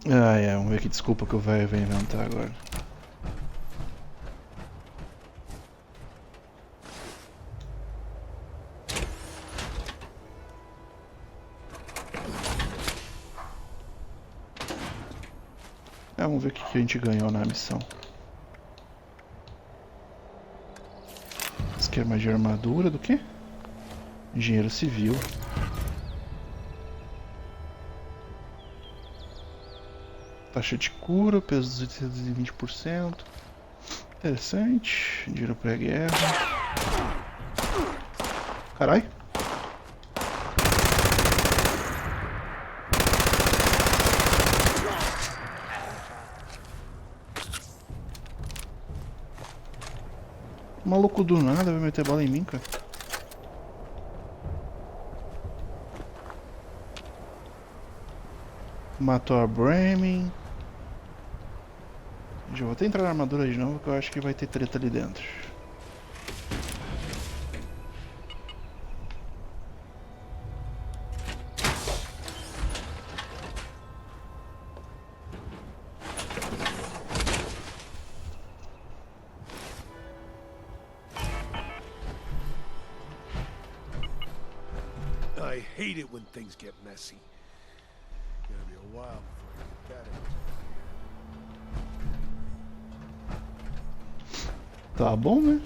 Ah, é, vamos ver que desculpa que o velho vai inventar agora. Vamos ver o que a gente ganhou na missão. Esquema de armadura do quê? Engenheiro civil. Taxa de cura, peso dos itens de 20%. Interessante. Dinheiro pré-guerra. Carai. O maluco do nada vai meter bala em mim, cara. Matou a Bremen. Já vou até entrar na armadura de novo, que eu acho que vai ter treta ali dentro. I hate it when things get messy. Gonna be a while before I get that in. Tá bom, né?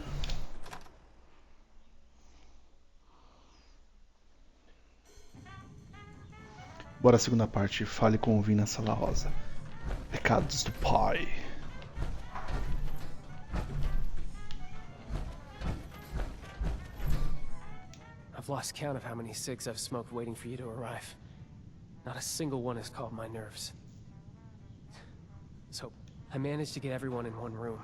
Bora a segunda parte. Fale com o Vim na Sala Rosa. Pecados do Pai. I've lost count of how many cigs I've smoked waiting for you to arrive. Not a single one has calmed my nerves. So, I managed to get everyone in one room.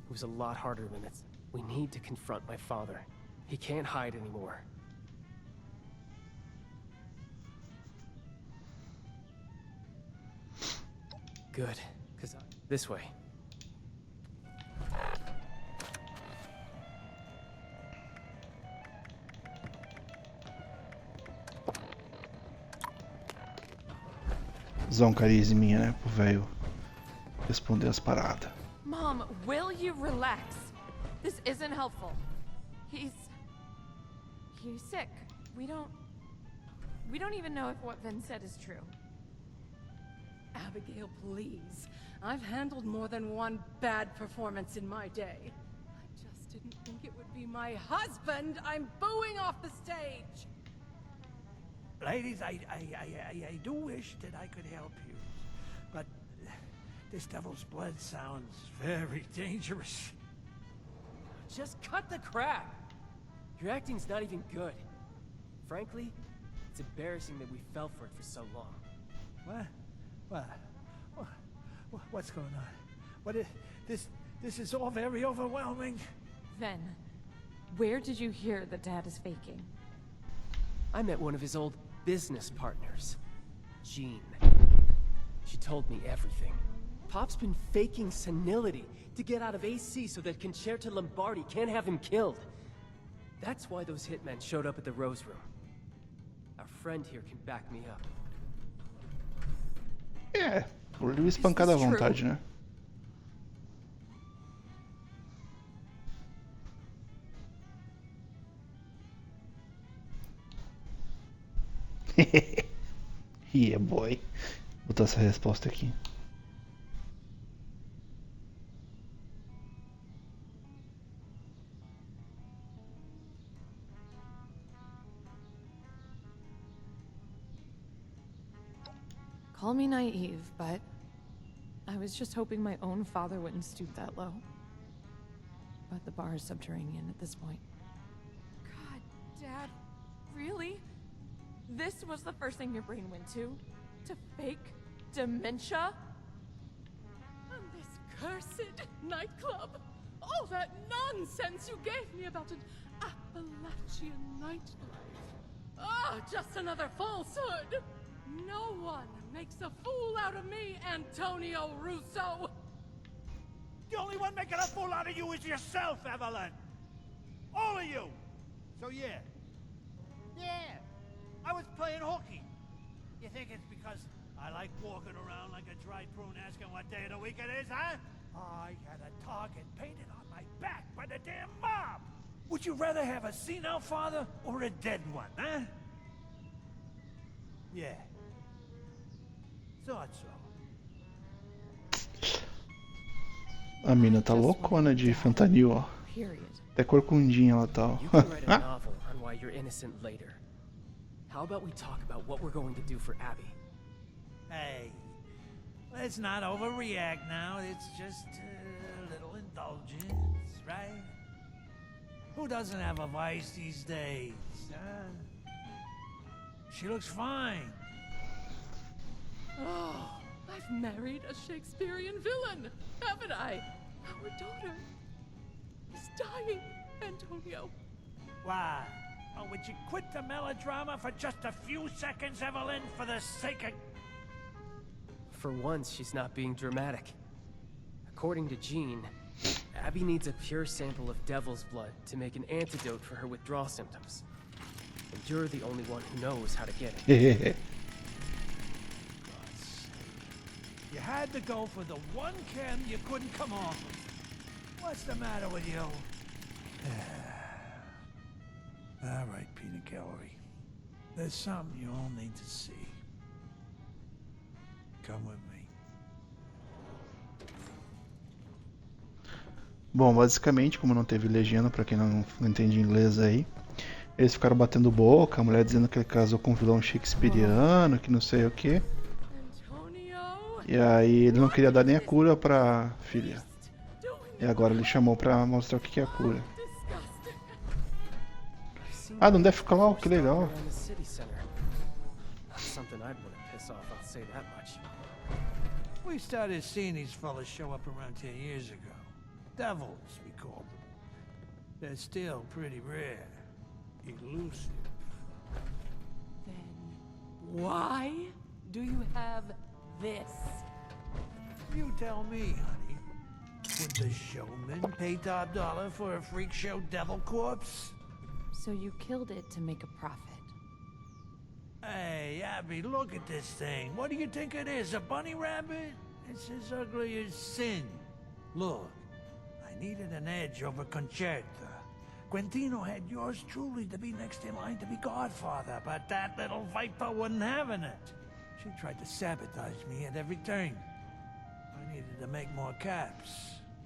It was a lot harder than it's... We need to confront my father. He can't hide anymore. Good, because this way. Usar um carisminha, né? Pro velho responder as paradas. Mom, will you relax? This isn't helpful. He's sick. We don't even know if what Vin said is true. Abigail, please. I've handled more than one bad performance in my day. I just didn't think it would be my husband I'm booing off the stage. Ladies, I do wish that I could help you, but this devil's blood sounds very dangerous. Just cut the crap! Your acting's not even good. Frankly, it's embarrassing that we fell for it for so long. What's going on? This is all very overwhelming. Ven, where did you hear that Dad is faking? I met one of his old business partners, Jean. She told me everything. Pop's been faking senility to get out of AC so that Concerta Lombardi can't have him killed. That's why those hitmen showed up at the Rose Room. Our friend here can back me up. É, por ele espancado à vontade, né? Yeah, boy. Vou botar essa resposta aqui. Call me naive, but I was just hoping my own father wouldn't stoop that low. But the bar is subterranean at this point. God, Dad, really? This was the first thing your brain went to? To fake dementia? And this cursed nightclub. All that nonsense you gave me about an Appalachian nightlife. Ah, just another falsehood. No one makes a fool out of me, Antonio Russo. The only one making a fool out of you is yourself, Evelyn. All of you. So yeah, I was playing hooky. You think it's because I like walking around like a dried prune asking what day of the week it is, huh? I had a target painted on my back by the damn mob! Would you rather have a senile father or a dead one, huh? Yeah. Thought so. A mina tá loucona de fentanil, ó. Period. Até corcundinha ela tá, ó. You can write a novel on why you're innocent later. How about we talk about what we're going to do for Abby? Hey, let's not overreact now. It's just a little indulgence, right? Who doesn't have a vice these days, huh? She looks fine. Oh, I've married a Shakespearean villain, haven't I? Our daughter is dying, Antonio. Why? Oh, would you quit the melodrama for just a few seconds, Evelyn, for the sake of... For once, she's not being dramatic. According to Jean, Abby needs a pure sample of devil's blood to make an antidote for her withdrawal symptoms. And you're the only one who knows how to get it. God's sake. You had to go for the one chem you couldn't come off with. What's the matter with you? All right, Peanut Gallery. There's something you all need to see. Come with me. Bom, basicamente, como não teve legenda, pra quem não entende inglês aí, eles ficaram batendo boca, a mulher dizendo que ele casou com um vilão shakespeariano, que não sei o que. Antonio, E aí ele não queria dar nem a cura pra filha. E agora ele chamou pra mostrar o que é a cura. Ah, não deve ficar lá, que legal. Around the city center. Not something I'd want to piss off, I'll say that much. We started seeing these fellas show up around 10 years ago. Devils, we call them. They're still pretty rare. Elusive. then why do you have this? You tell me, honey. Would the showman pay top dollar for a freak show devil corpse? So you killed it to make a profit. Hey, Abby, look at this thing. What do you think it is, a bunny rabbit? It's as ugly as sin. Look, I needed an edge over Concerta. Quintino had yours truly to be next in line to be godfather, but that little viper wasn't having it. She tried to sabotage me at every turn. I needed to make more caps,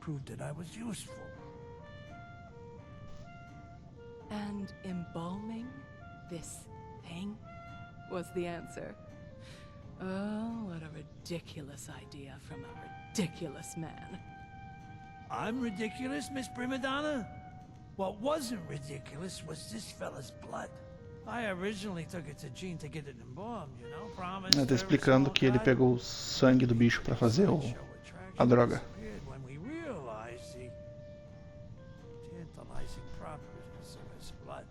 prove that I was useful. And embalming this thing was the answer. Oh, what a ridiculous idea from a ridiculous man. I'm ridiculous, Miss Primadonna? What wasn't ridiculous was this fella's blood. I originally took it to Jean to get it embalmed, you know, promised Ele tá explicando que ele pegou o sangue do bicho pra fazer a droga. When we realized the tantalizing properties of his blood.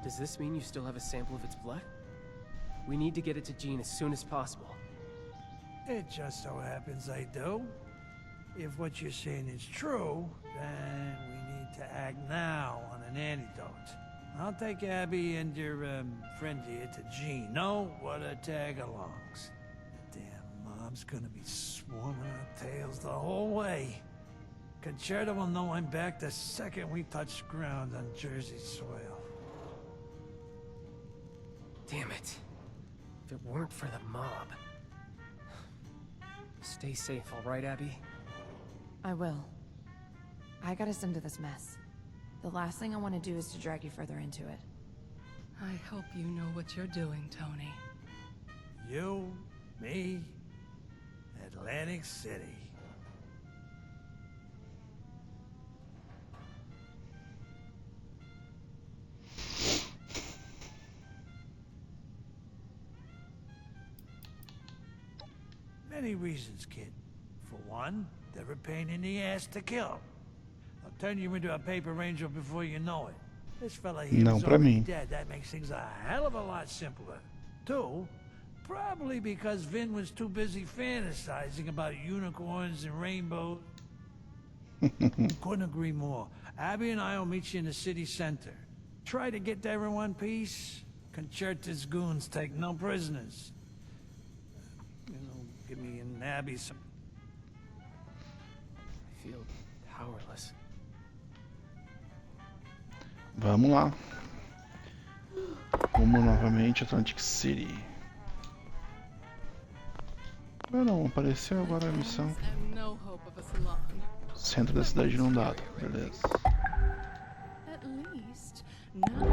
Does this mean you still have a sample of its blood? We need to get it to Jean as soon as possible. It just so happens I do. If what you're saying is true, then we need to act now on an antidote. I'll take Abby and your friend here to Jean. No, what a tag-alongs. The damn mob's gonna be swarming our tails the whole way. Concerta will know I'm back the second we touch ground on Jersey soil. Damn it. If it weren't for the mob. Stay safe, all right, Abby? I will. I got us into this mess. The last thing I want to do is to drag you further into it. I hope you know what you're doing, Tony. You, me, Atlantic City. Many reasons, kid. For one, they're a pain in the ass to kill. They'll turn you into a paper angel before you know it. This fella here Não is pra already mim. dead. That makes things a hell of a lot simpler. Two, probably because Vin was too busy fantasizing about unicorns and rainbows. Couldn't agree more. Abby and I will meet you in the city center. Try to get there in one piece. Concerta's goons take no prisoners. getting Abby some. I feel powerless. Vamos lá. Rumo novamente Atlantic City. Ah, não, apareceu agora a missão. And no hope of a salon. Centro da cidade inundado. Beleza. At least now.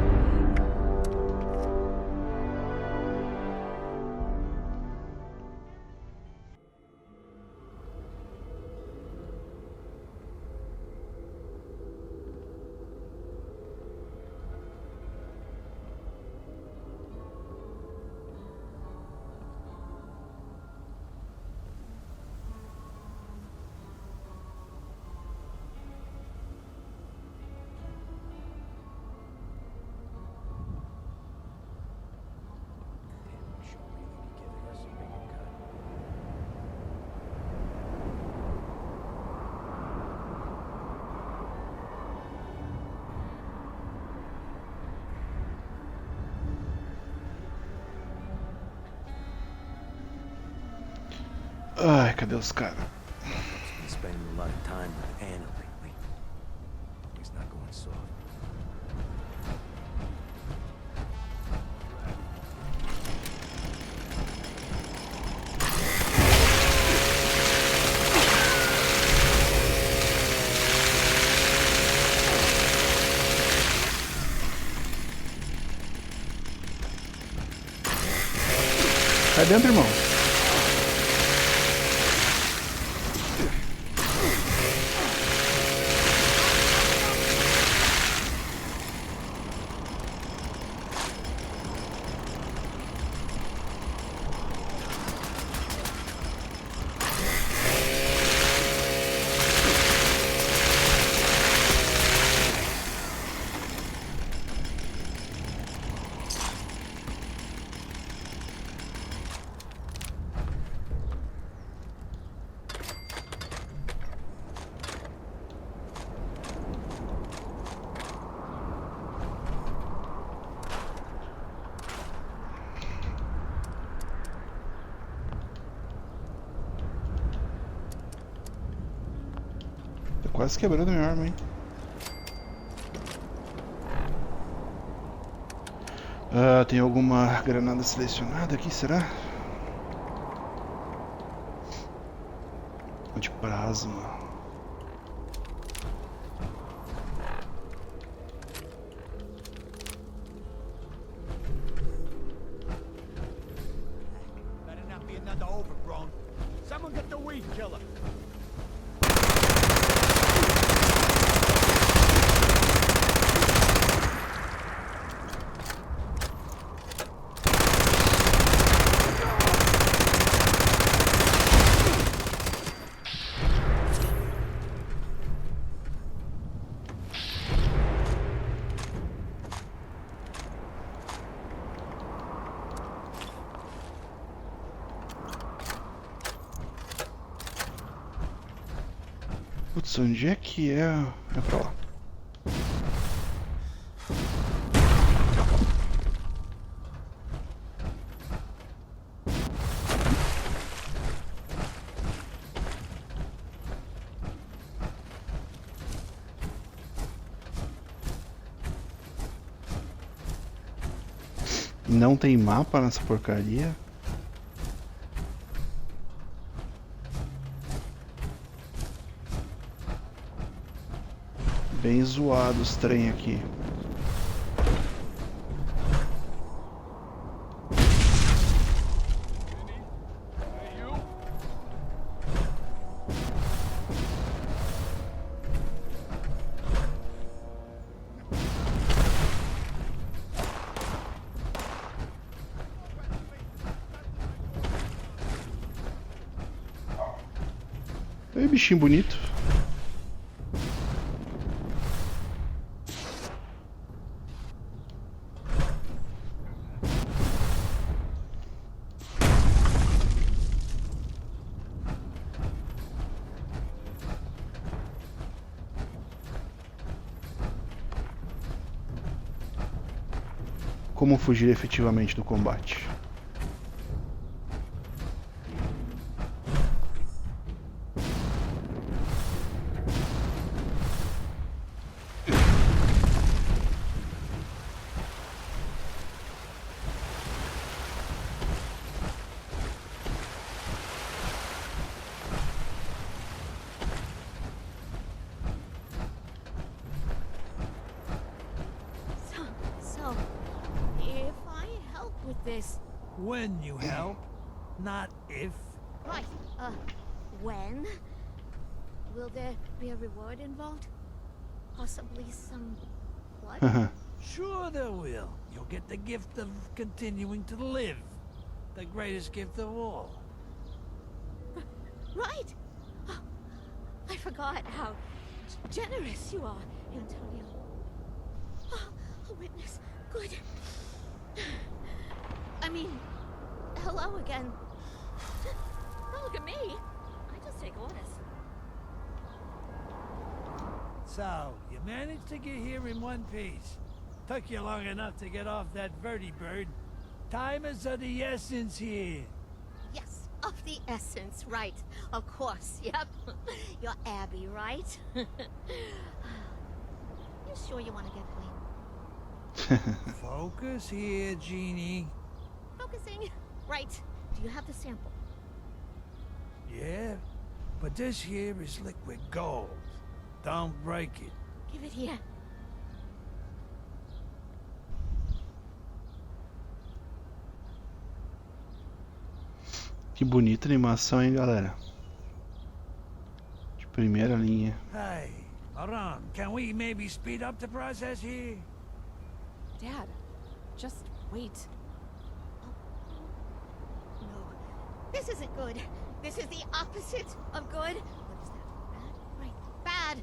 Ai, cadê os caras? Been spending a lot of time with Anna lately. He's not going soft. Cai dentro, irmão. Tô quase quebrando minha arma, hein? Ah, tem alguma granada selecionada aqui, será? De plasma. Better not be another overgrown. Someone get the weed killer. Putz, onde é que é? É pra lá. Não tem mapa nessa porcaria. Bem zoado os trem aqui. Ei, bichinho bonito. Como fugir efetivamente do combate? with this. When you help, not if. Right. When? Will there be a reward involved? Possibly some blood? Sure there will. You'll get the gift of continuing to live. The greatest gift of all. Right. Oh, I forgot how generous you are, Antonio. Oh, a witness. Good. I mean, hello again. Don't look at me. I just take orders. So, you managed to get here in one piece. Took you long enough to get off that vertibird. Time is of the essence here. Yes, of the essence, right. Of course, yep. You're Abby, right? You sure you want to get clean? Focus here, Jeannie. Focusing. Right. Do you have the sample? Yeah, but this here is liquid gold. Don't break it. Give it here. Que bonita animação, hein, galera? De primeira linha. Hey, hold on. Can we maybe speed up the process here? Dad, just wait. No. This isn't good. This is the opposite of good. What is that? Bad? Right. Bad.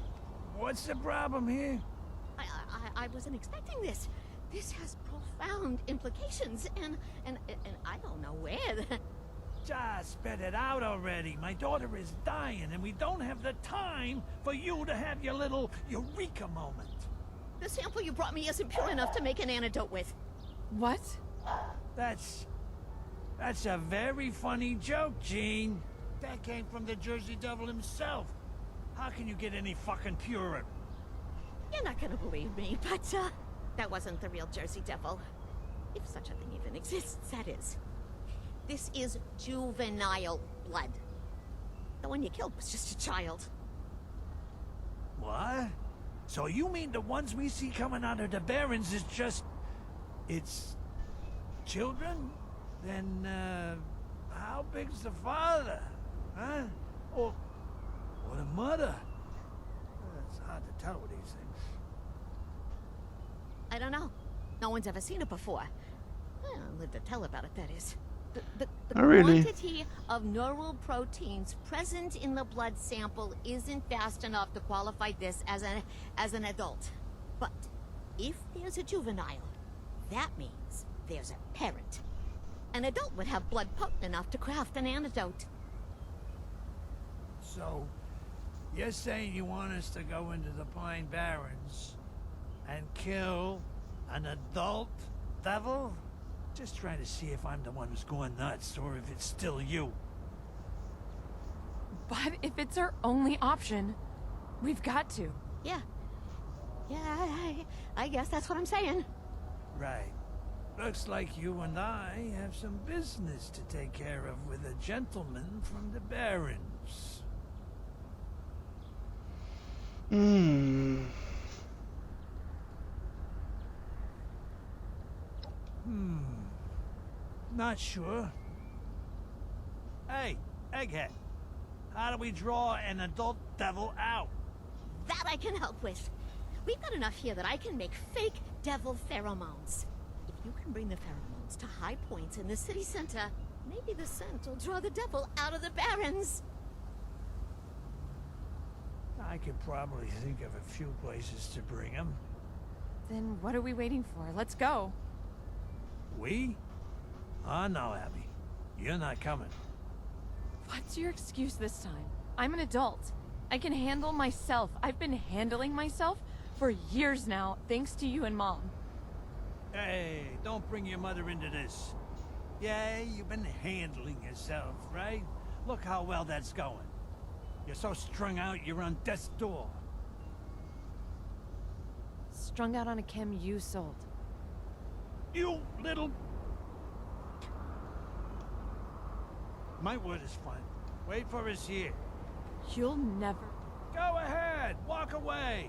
What's the problem here? I wasn't expecting this. This has profound implications, and I don't know where. Just spit it out already. My daughter is dying, and we don't have the time for you to have your little eureka moment. The sample you brought me isn't pure enough to make an antidote with. What? That's a very funny joke, Gene. That came from the Jersey Devil himself. How can you get any fucking purer? You're not gonna believe me, but that wasn't the real Jersey Devil. If such a thing even exists, that is. This is juvenile blood. The one you killed was just a child. What? So you mean the ones we see coming out of the Barrens is just... it's... children? Then, how big's the father? Huh? Or the mother? It's hard to tell with these things. I don't know. No one's ever seen it before. Lived to tell about it, that is. The Oh, really? quantity of neural proteins present in the blood sample isn't fast enough to qualify this as an adult. But if there's a juvenile, that means there's a parent. An adult would have blood potent enough to craft an antidote. So, you're saying you want us to go into the Pine Barrens and kill an adult devil? Just trying to see if I'm the one who's going nuts, or if it's still you. But if it's our only option, we've got to. Yeah. Yeah, I guess that's what I'm saying. Right. Looks like you and I have some business to take care of with a gentleman from the Barrens. Not sure. Hey, Egghead. How do we draw an adult devil out? That I can help with. We've got enough here that I can make fake devil pheromones. If you can bring the pheromones to high points in the city center, maybe the scent will draw the devil out of the Barrens. I could probably think of a few places to bring him. Then what are we waiting for? Let's go. We? Oh, no, Abby. You're not coming. What's your excuse this time? I'm an adult. I can handle myself. I've been handling myself for years now, thanks to you and Mom. Hey, don't bring your mother into this. Yeah, you've been handling yourself, right? Look how well that's going. You're so strung out, you're on death's door. Strung out on a chem you sold. You little... My word is fine. Wait for us here. You'll never... Go ahead, walk away.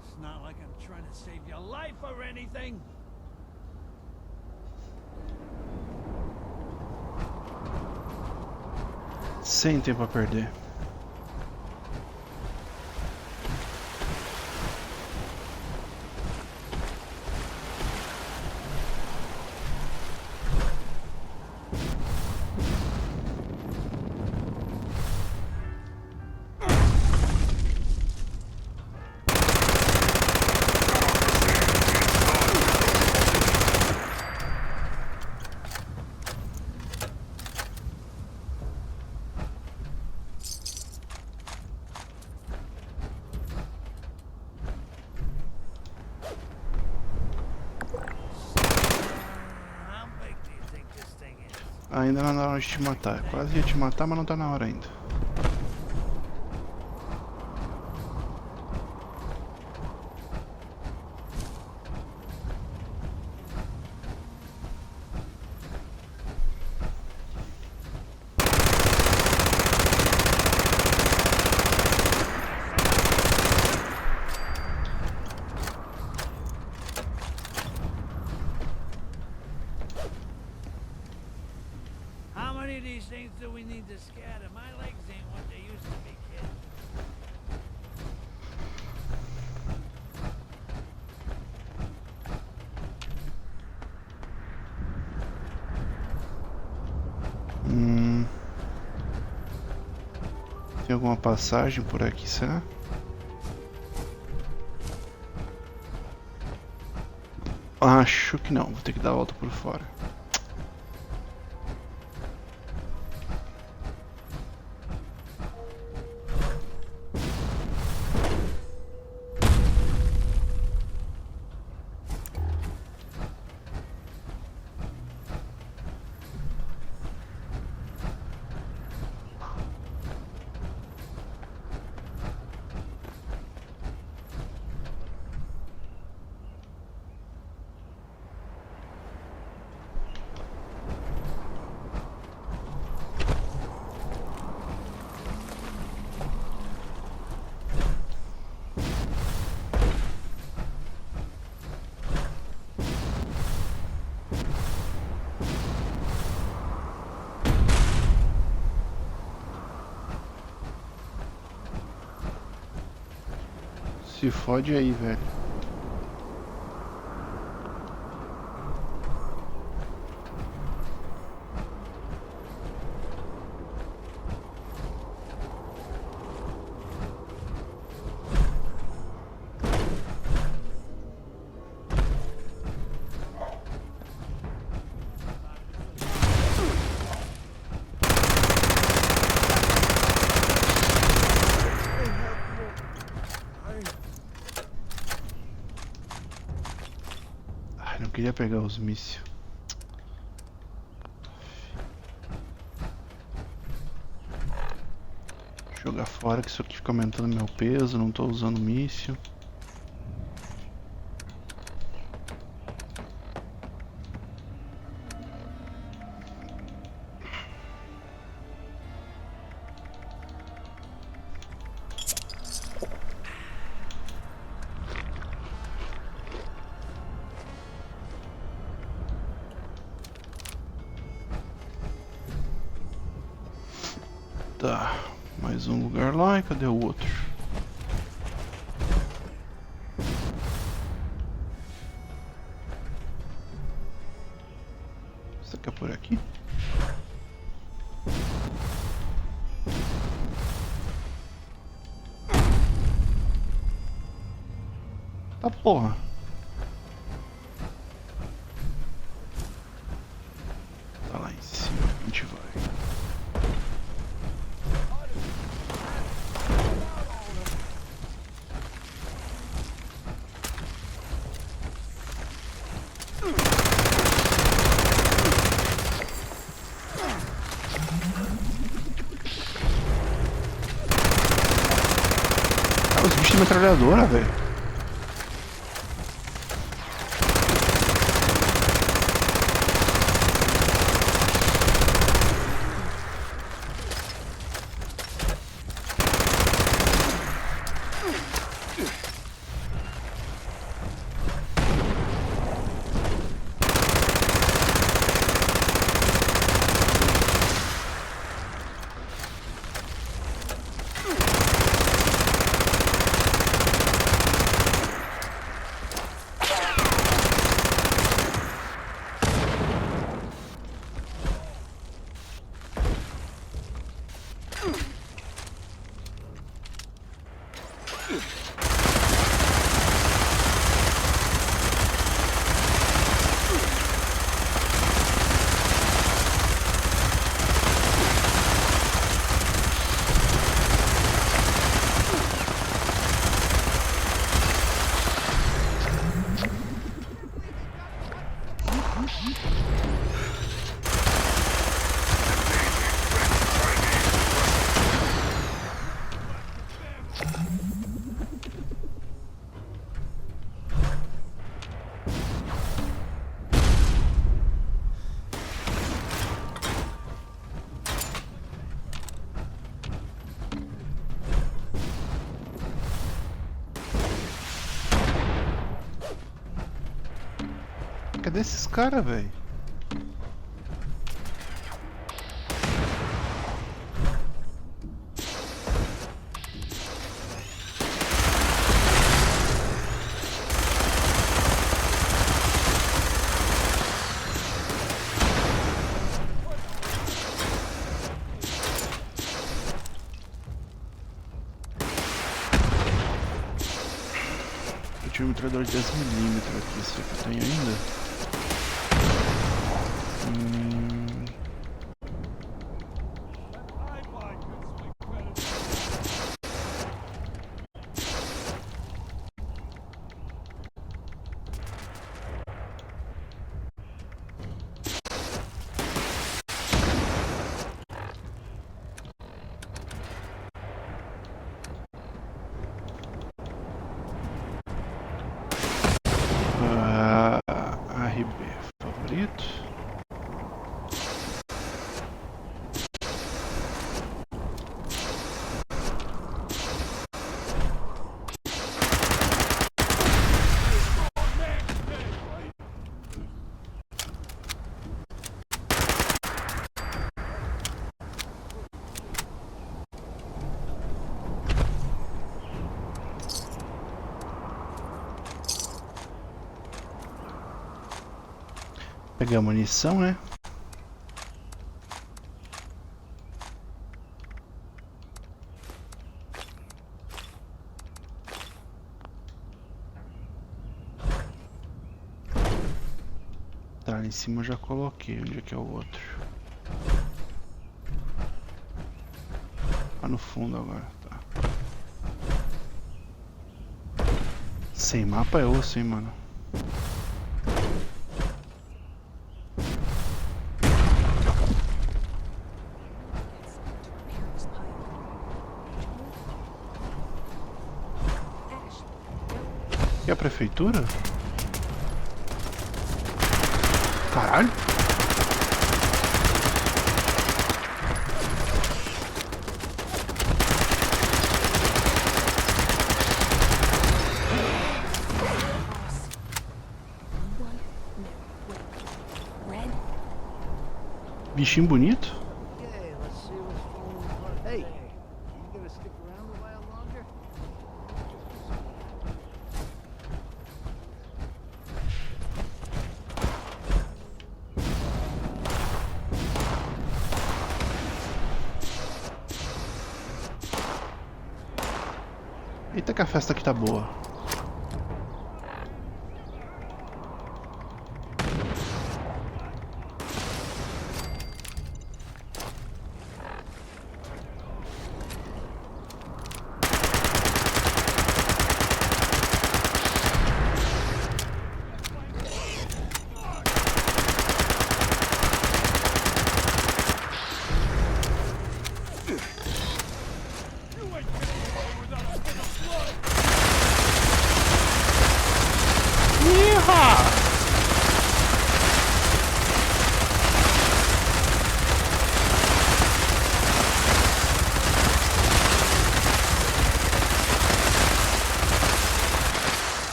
It's not like I'm trying to save your life or anything. Sem tempo a perder. Ainda não é na hora de te matar. Quase ia te matar, mas não tá na hora ainda. How many of these things do we need to scatter? My legs ain't what they used to be, kid. Tem alguma passagem por aqui, será? Acho que não, vou ter que dar a volta por fora. Se fode aí, velho. Não queria pegar os mísseis. Jogar fora que isso aqui fica aumentando meu peso, não tô usando míssil. Tá, mais um lugar lá e cadê o outro? Isso aqui é por aqui? Tá porra. Tá lá em cima, a gente vai. Os bichos de metralhadora, velho. Cadê esses caras, velho? Eu tinha um metralhador de 10mm aqui, será que eu tenho ainda? RB favorito. Pegar munição, né? Tá, ali em cima eu já coloquei. Onde é que é o outro? Lá no fundo agora, tá. Sem mapa é osso, hein, mano. E a prefeitura? Caralho! Bichinho bonito? Eita que a festa aqui tá boa.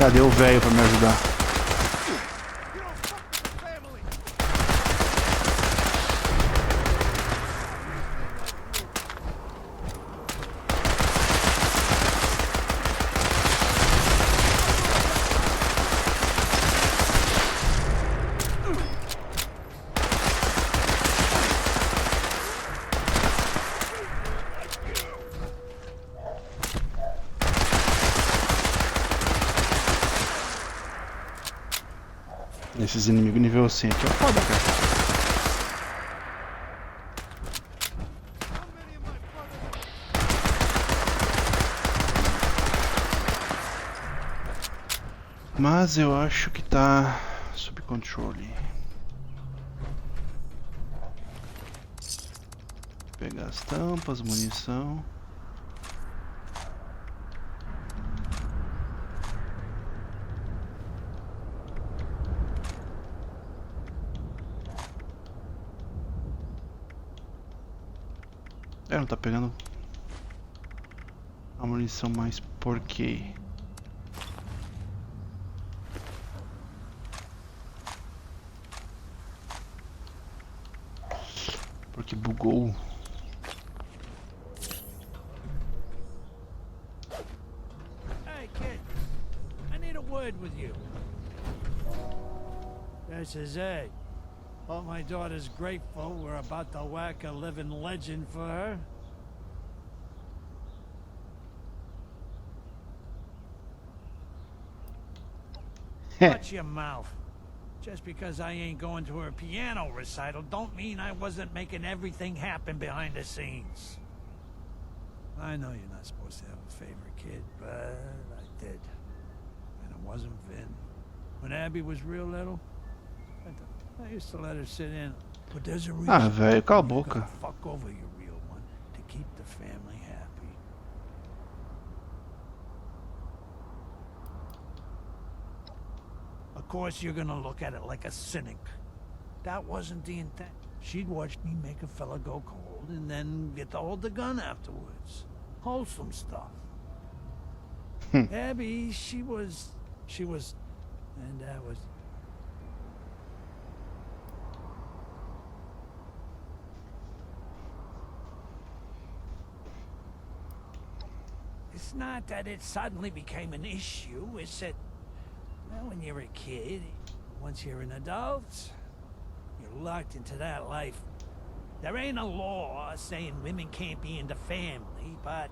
Cadê o velho pra me ajudar? Esses inimigos nível 100 aqui é foda, cara. Mas eu acho que tá sob controle. Pegar as tampas, munição. Não tá pegando a munição mais por quê? Porque bugou. Hey kid, I need a word with you. This is it. Well, my daughter's grateful we're about to whack a living legend for her. Watch your mouth. Just because I ain't going to her piano recital don't mean I wasn't making everything happen behind the scenes. I know you're not supposed to have a favorite kid, but I did. And it wasn't Vin. When Abby was real little, I used to let her sit in. But there's a reason. Velho, cala a boca. Fuck over your real one to keep the family happy. Of course, you're gonna look at it like a cynic. That wasn't the intent. She'd watch me make a fella go cold and then get to hold the gun afterwards. Wholesome stuff. Abby, she was, and that was... It's not that it suddenly became an issue, it's that, well, when you're a kid, once you're an adult, you're locked into that life. There ain't a law saying women can't be in the family, but...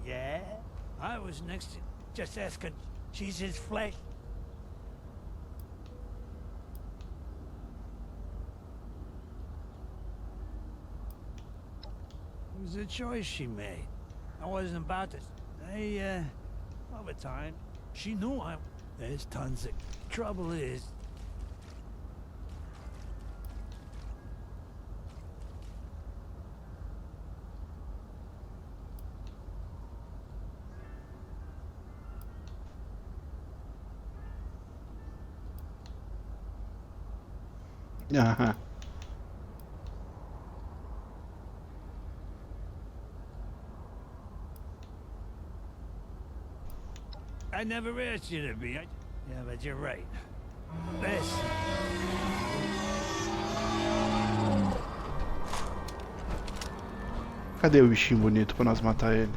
Yeah? I was next to... Just ask her, she's his flesh. It was a choice she made. I wasn't about to... over time, she knew I... There's tons of... Trouble is... Aham. I never asked you to be. Yeah, but you're right. Listen. Cadê o bichinho bonito pra nós matar ele?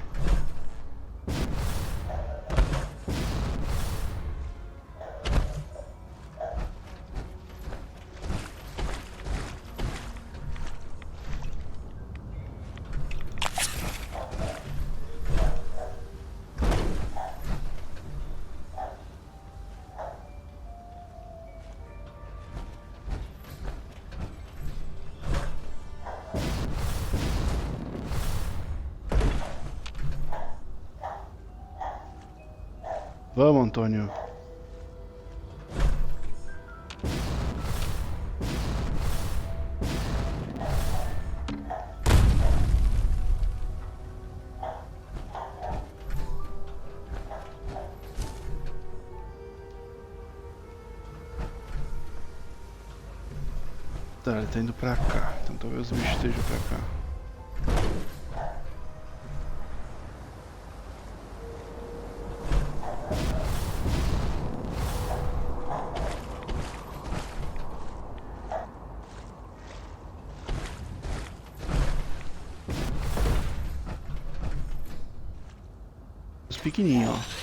Vamos, Antônio. Tá, ele tá indo pra cá. Então talvez o bicho esteja pra cá. monstro pequenininho, ó.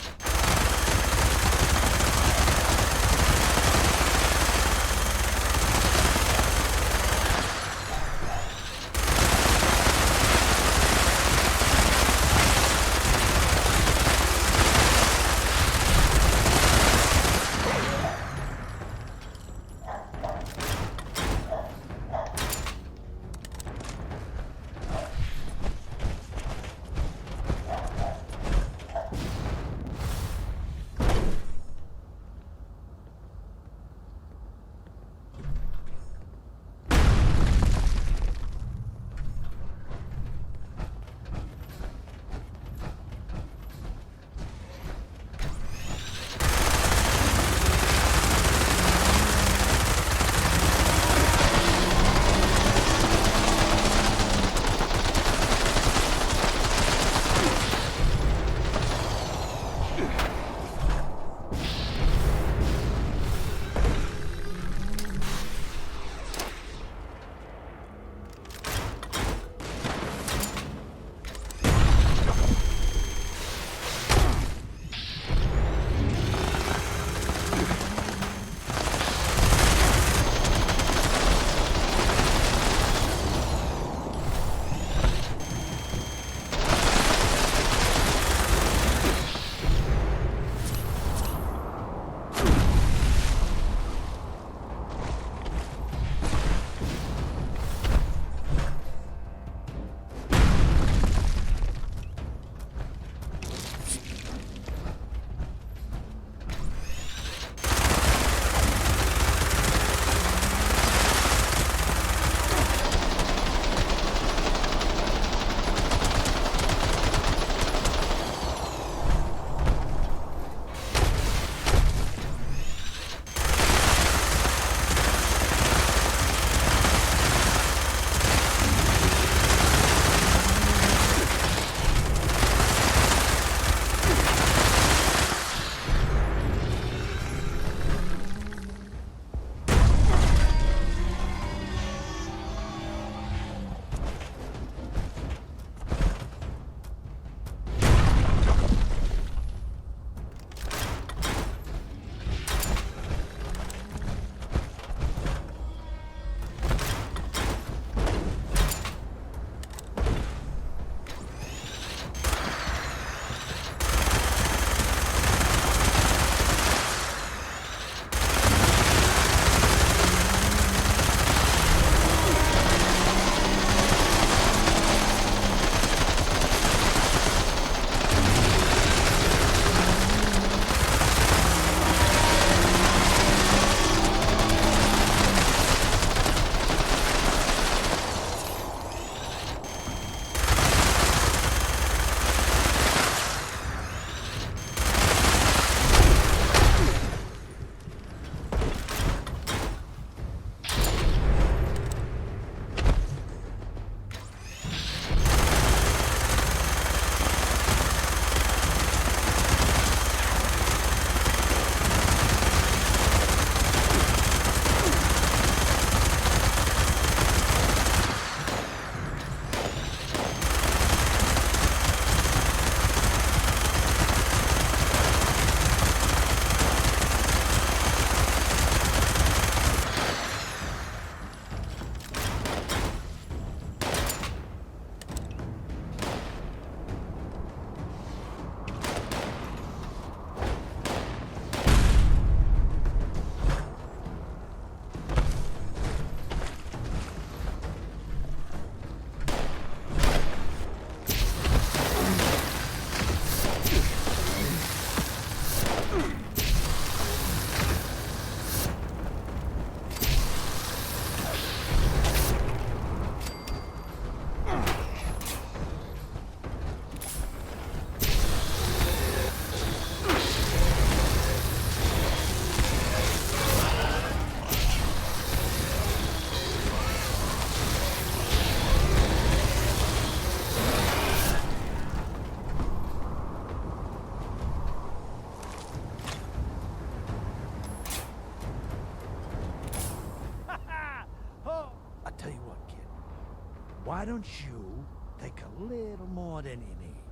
Why don't you take a little more than you need?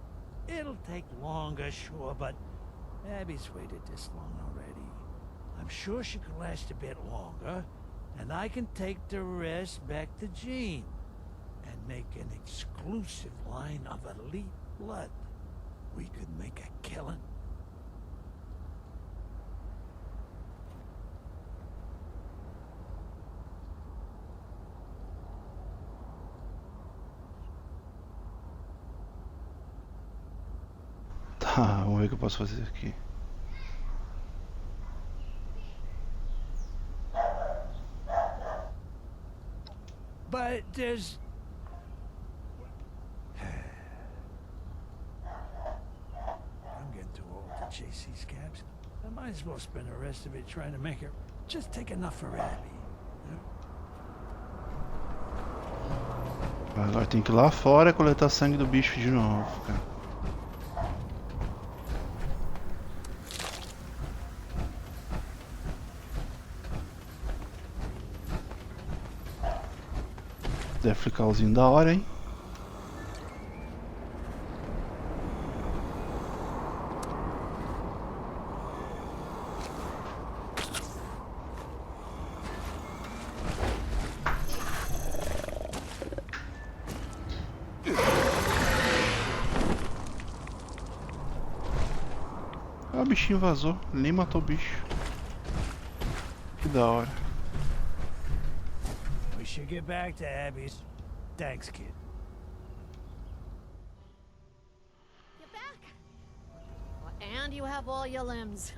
It'll take longer, sure, but Abby's waited this long already. I'm sure she could last a bit longer, and I can take the rest back to Jean and make an exclusive line of elite blood. We could make a killing. Tá, vamos ver o que eu posso fazer aqui. But there's... I'm getting too old to chase these cabs. I might as well spend the rest of it trying to make her just take enough for Abby. Agora tem que ir lá fora e coletar sangue do bicho de novo, cara. Deve ficar o da hora, hein? Ah, o bichinho vazou, nem matou o bicho. Que da hora. We should get back to Abby's. Thanks, kid. You're back. And you have all your limbs.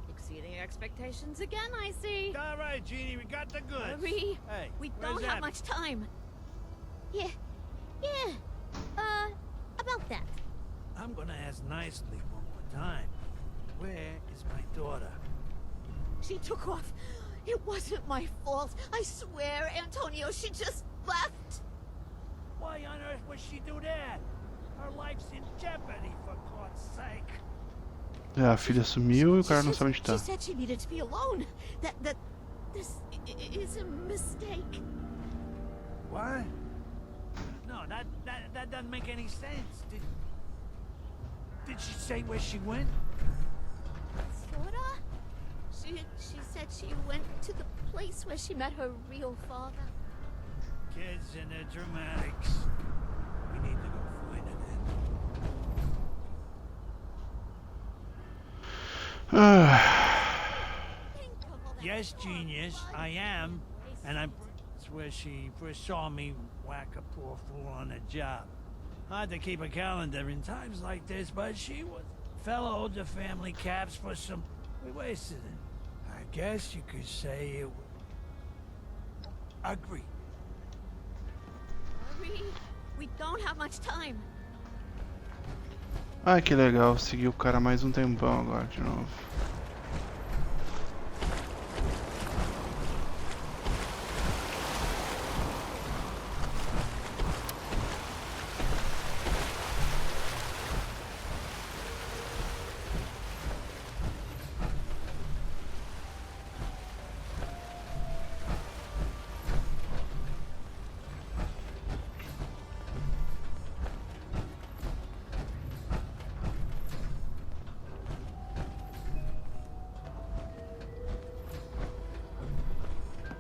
Exceeding expectations again, I see. All right, Jeannie, we got the goods. Hurry. Hey, We where's don't have Abby? much time. Yeah. About that. I'm gonna ask nicely one more time. Where is my daughter? She took off. It wasn't my fault. I swear, Antonio, she just left. Why on earth would she do that? Her life's in jeopardy, for God's sake. É, a filha sumiu e o cara não sabe onde She tá. said she needed to be alone. That this is a mistake. What? No, that doesn't make any sense. Did she say where she went? Sorta? She said she went to the place where she met her real father. Kids and their dramatics. We need to go find her then. Think of all that Yes, blood, genius, blood, I am. wasted. And that's where she first saw me whack a poor fool on the job. Hard to keep a calendar in times like this, but she was. Fella owed the family caps for some... We wasted it. I guess you could say it was... Agreed. Hurry. We don't have much time. Ai, que legal, segui o cara mais um tempão agora de novo.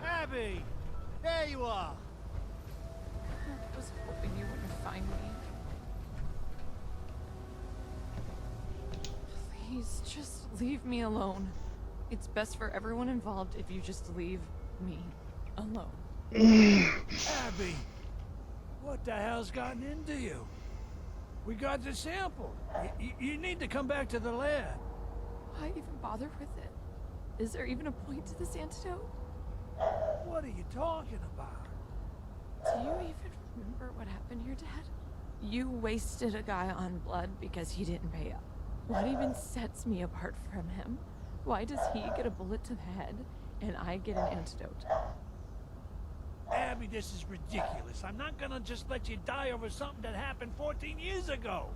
Abby! There you are! I was hoping you wouldn't find me. Please, just leave me alone. It's best for everyone involved if you just leave me alone. Abby! What the hell's gotten into you? We got the sample. You need to come back to the lab. Why even bother with it? Is there even a point to this antidote? What are you talking about? Do you even remember what happened here, Dad? You wasted a guy on blood because he didn't pay up. What even sets me apart from him? Why does he get a bullet to the head and I get an antidote? Abby, this is ridiculous. I'm not gonna just let you die over something that happened 14 years ago.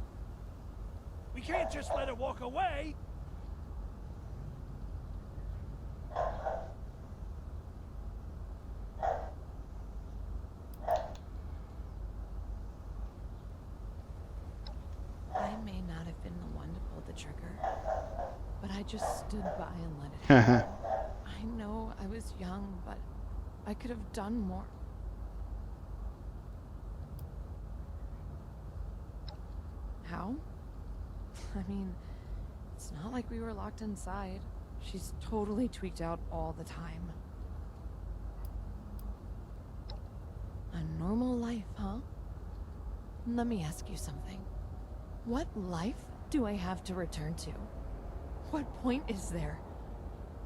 We can't just let her walk away. I may not pulled the trigger. But I just stood by and let it happen. I know I was young, but I could have done more. How? I mean, it's not like we were locked inside. She's totally tweaked out all the time. A normal life, huh? Let me ask you something. What life do I have to return to? What point is there?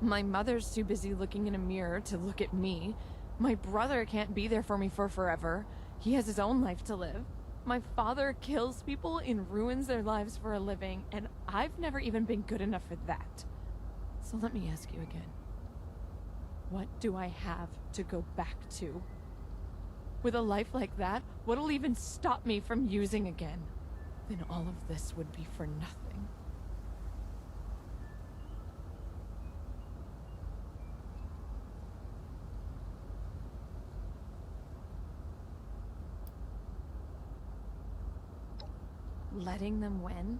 My mother's too busy looking in a mirror to look at me. My brother can't be there for me for forever. He has his own life to live. My father kills people and ruins their lives for a living, and I've never even been good enough for that. So let me ask you again. What do I have to go back to? With a life like that, what'll even stop me from using again? Then all of this would be for nothing. Letting them win?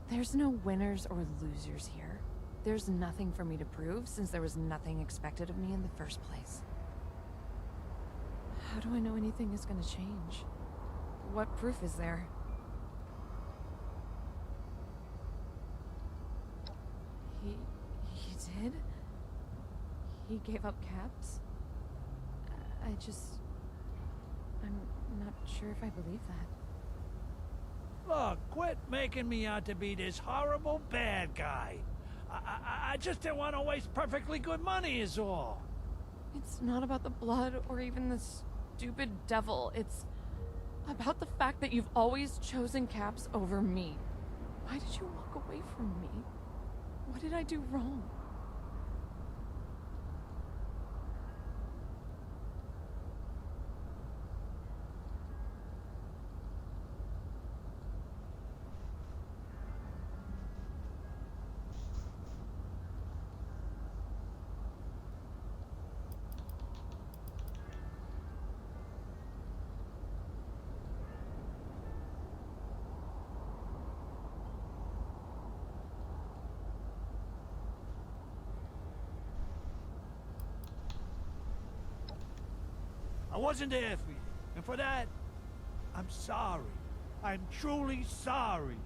There's no winners or losers here. There's nothing for me to prove since there was nothing expected of me in the first place. How do I know anything is gonna change? What proof is there? He did? He gave up Caps? I'm not sure if I believe that. Look, quit making me out to be this horrible bad guy. I just didn't want to waste perfectly good money is all. It's not about the blood or even the stupid devil. It's about the fact that you've always chosen Caps over me. Why did you walk away from me? What did I do wrong? I wasn't there for you, and for that, I'm sorry. I'm truly sorry.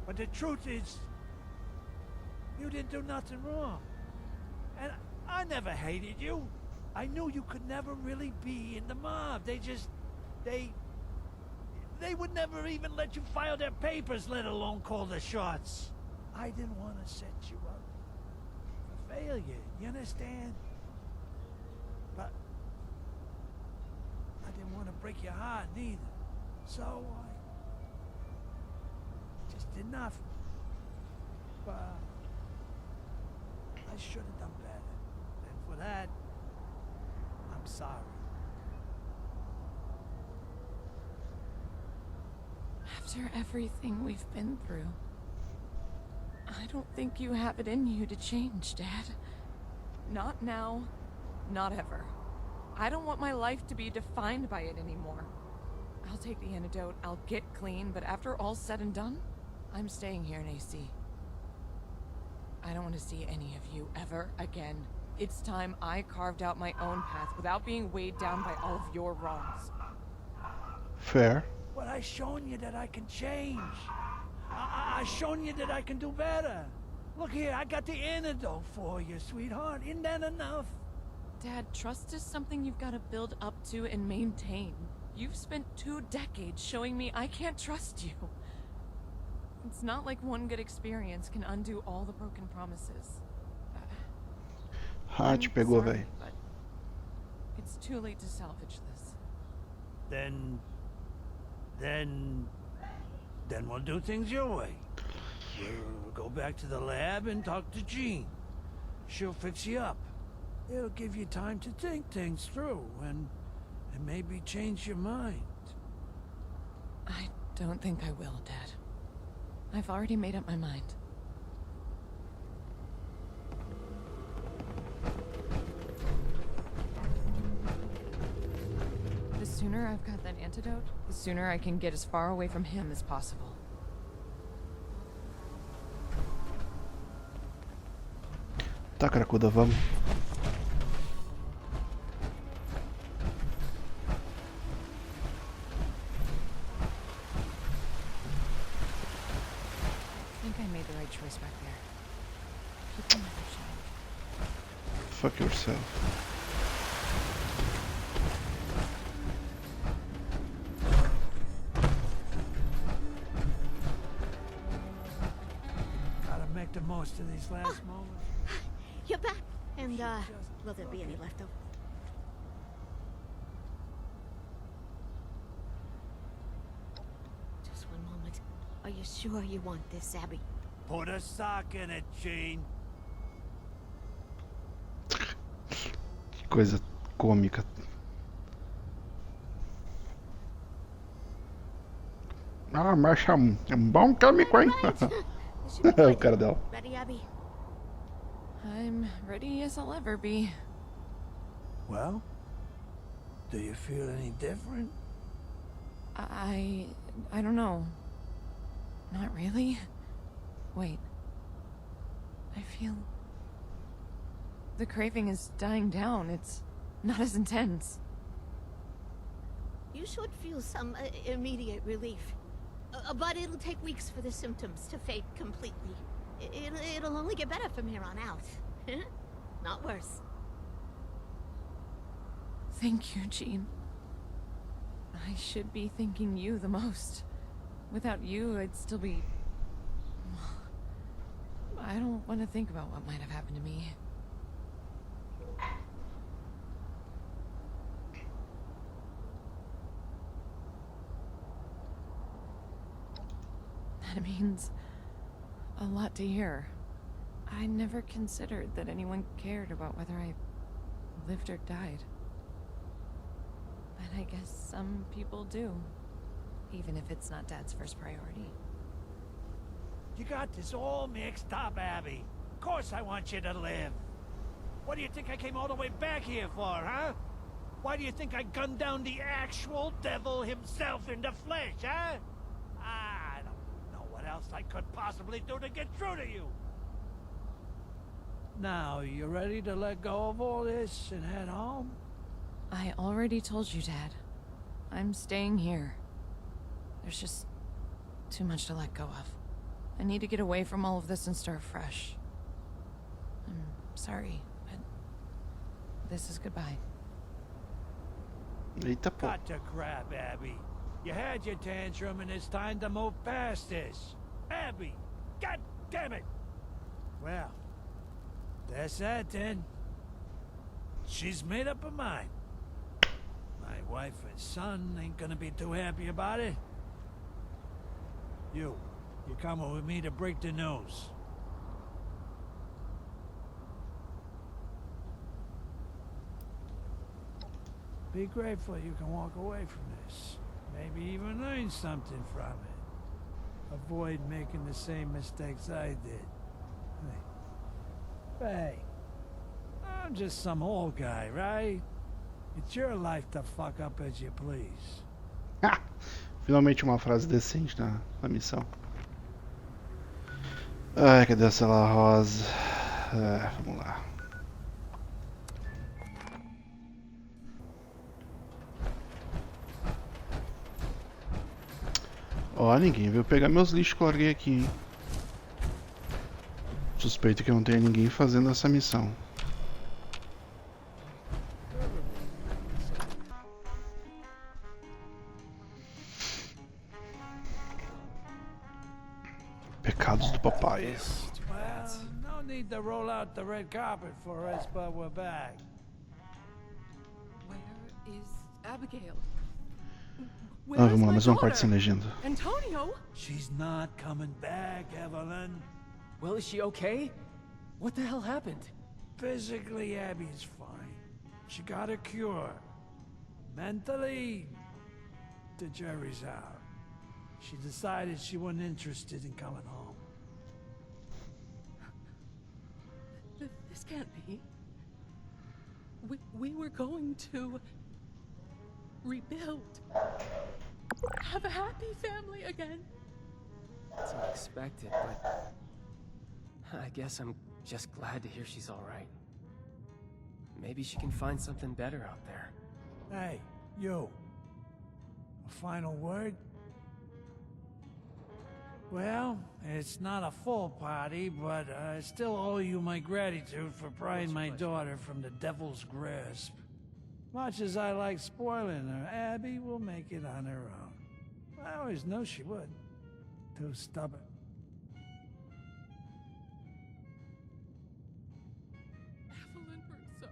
But the truth is, you didn't do nothing wrong. And I never hated you. I knew you could never really be in the mob. They would never even let you file their papers, let alone call the shots. I didn't want to set you up for failure, you understand? But I didn't want to break your heart neither. So I just did nothing. But I should have done better. And for that, I'm sorry. After everything we've been through, I don't think you have it in you to change, Dad. Not now, not ever. I don't want my life to be defined by it anymore. I'll take the antidote, I'll get clean, but after all's said and done, I'm staying here in AC. I don't want to see any of you ever again. It's time I carved out my own path without being weighed down by all of your wrongs. Fair. But I've shown you that I can change. I've shown you that I can do better. Look here, I got the antidote for you, sweetheart. Isn't that enough? Dad, trust is something you've got to build up to and maintain. You've spent 2 decades showing me I can't trust you. It's not like one good experience can undo all the broken promises. Te pegou, velho. But it's too late to salvage this. Then we'll do things your way. We'll go back to the lab and talk to Jean. She'll fix you up. It'll give you time to think things through and maybe change your mind. I don't think I will, Dad. I've already made up my mind. The sooner I've got that antidote, the sooner I can get as far away from him as possible. Tá, cracuda, vamos. I think I made the right choice back there. People never change. Fuck yourself. Gotta make the most of these last moments. You're back. And, will there be any left over? Just one moment. Are you sure you want this, Abby? Put a sock in it, Gene. Que coisa cômica. Ah, mas é um bom químico, hein? This should be O good. cara dela. Ready, Abby? I'm ready as I'll ever be. Well, do you feel any different? I don't know. Not really. Wait. I feel... The craving is dying down. It's not as intense. You should feel some immediate relief. But it'll take weeks for the symptoms to fade completely. It'll only get better from here on out. Not worse. Thank you, Jean. I should be thanking you the most. Without you, I'd still be... I don't want to think about what might have happened to me. That means a lot to hear. I never considered that anyone cared about whether I lived or died. But I guess some people do, even if it's not Dad's first priority. You got this all mixed up, Abby. Of course I want you to live. What do you think I came all the way back here for, huh? Why do you think I gunned down the actual devil himself in the flesh, huh? I don't know what else I could possibly do to get through to you. Now, you ready to let go of all this and head home? I already told you, Dad. I'm staying here. There's just too much to let go of. I need to get away from all of this and start fresh. I'm sorry, but this is goodbye. Eita, pô. Got to grab, Abby. You had your tantrum and it's time to move past this. Abby! God damn it! Well, that's that then. She's made up her mind. My wife and son ain't gonna be too happy about it. You're coming with me to break the news. Be grateful you can walk away from this. Maybe even learn something from it. Avoid making the same mistakes I did. Hey, I'm just some old guy, right? It's your life to fuck up as you please. Ah, finalmente uma frase decente na missão. Ai, cadê a Sala Rosa? Vamos lá. Ó, ninguém veio pegar meus lixos que eu larguei aqui, hein? Suspeito que não tenha ninguém fazendo essa missão. Pecados do papai. Well, no need to roll out the red carpet for us, but we're back. Where is Abigail? Vamos lá, mais uma parte sem legenda. Antonio? She's not coming back, Evelyn. Well, is she okay? What the hell happened? Physically, Abby's fine. She got a cure. Mentally, the jury's out. She decided she wasn't interested in coming home. This can't be. We were going to rebuild. Have a happy family again. It's unexpected, but I guess I'm just glad to hear she's alright. Maybe she can find something better out there. Hey, you. A final word? Well, it's not a full party, but I still owe you my gratitude for prying my daughter from the devil's grasp. Much as I like spoiling her, Abby will make it on her own. I always knew she would. Too stubborn. Evelyn Russo,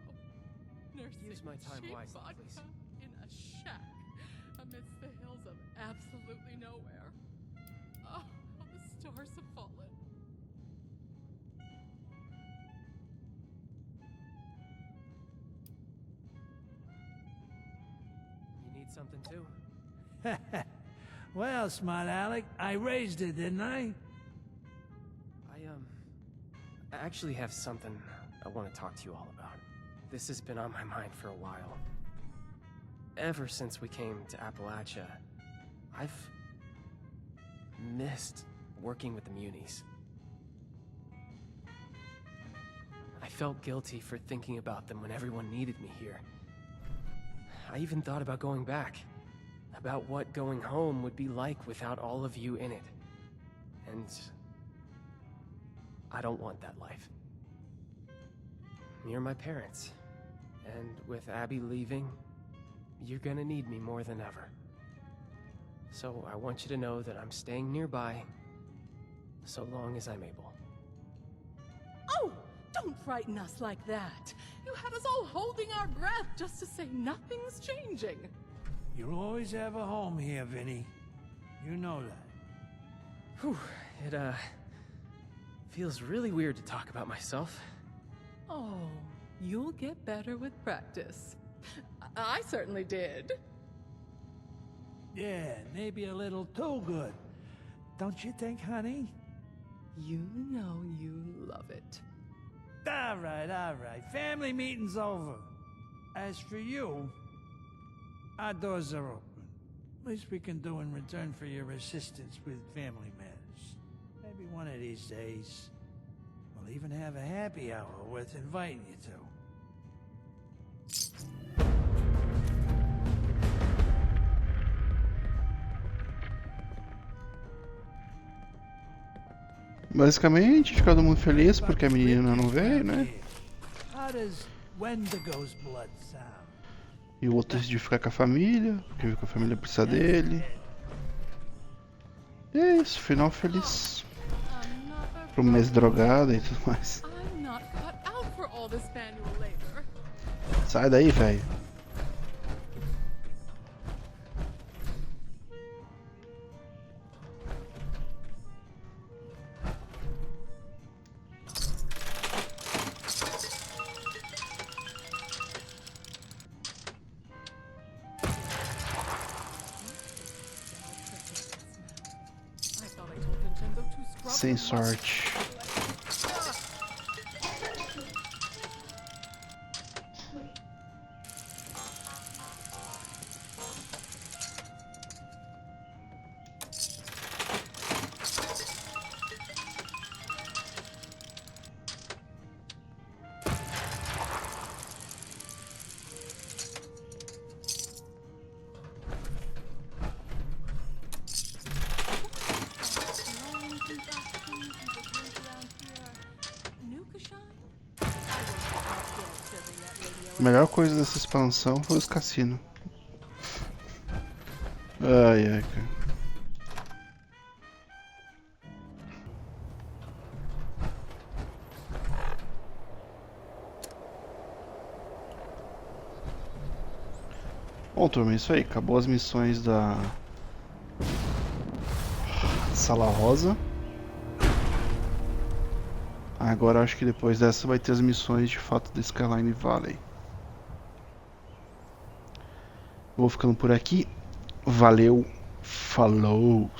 nursing Use my time cheap wisely, vodka please. in a shack amidst the hills of absolutely nowhere. Oh, how the stars have fallen. You need something too? Well, smart Alec, I raised it, didn't I? I actually have something I want to talk to you all about. This has been on my mind for a while. Ever since we came to Appalachia, I've missed working with the Munis. I felt guilty for thinking about them when everyone needed me here. I even thought about going back, about what going home would be like without all of you in it. And I don't want that life. You're my parents, and with Abby leaving, you're gonna need me more than ever. So I want you to know that I'm staying nearby, so long as I'm able. Oh, don't frighten us like that. You had us all holding our breath just to say nothing's changing. You'll always have a home here, Vinny. You know that. Whew, it, feels really weird to talk about myself. Oh, you'll get better with practice. I certainly did. Yeah, maybe a little too good. Don't you think, honey? You know you love it. All right. Family meeting's over. As for you, our doors are open. Least we can do in return for your assistance with family matters. Maybe one of these days, we'll even have a happy hour worth inviting you to. Basicamente, fica todo mundo feliz porque a menina não veio, né? How does Wendigo's blood sound? E o outro decidiu ficar com a família, porque viu que a família precisa dele. E é isso, final feliz. Pro mês drogado e tudo mais. I'm not cut out for all this manual labor. Sai daí, velho. I thought I told Vincenzo to scrub Sem the sorte. A melhor coisa dessa expansão foi os cassinos. Ai, cara. Bom, turma, é isso aí. Acabou as missões da Sala Rosa. Agora acho que depois dessa vai ter as missões de fato da Skyline Valley. Vou ficando por aqui. Valeu. Falou.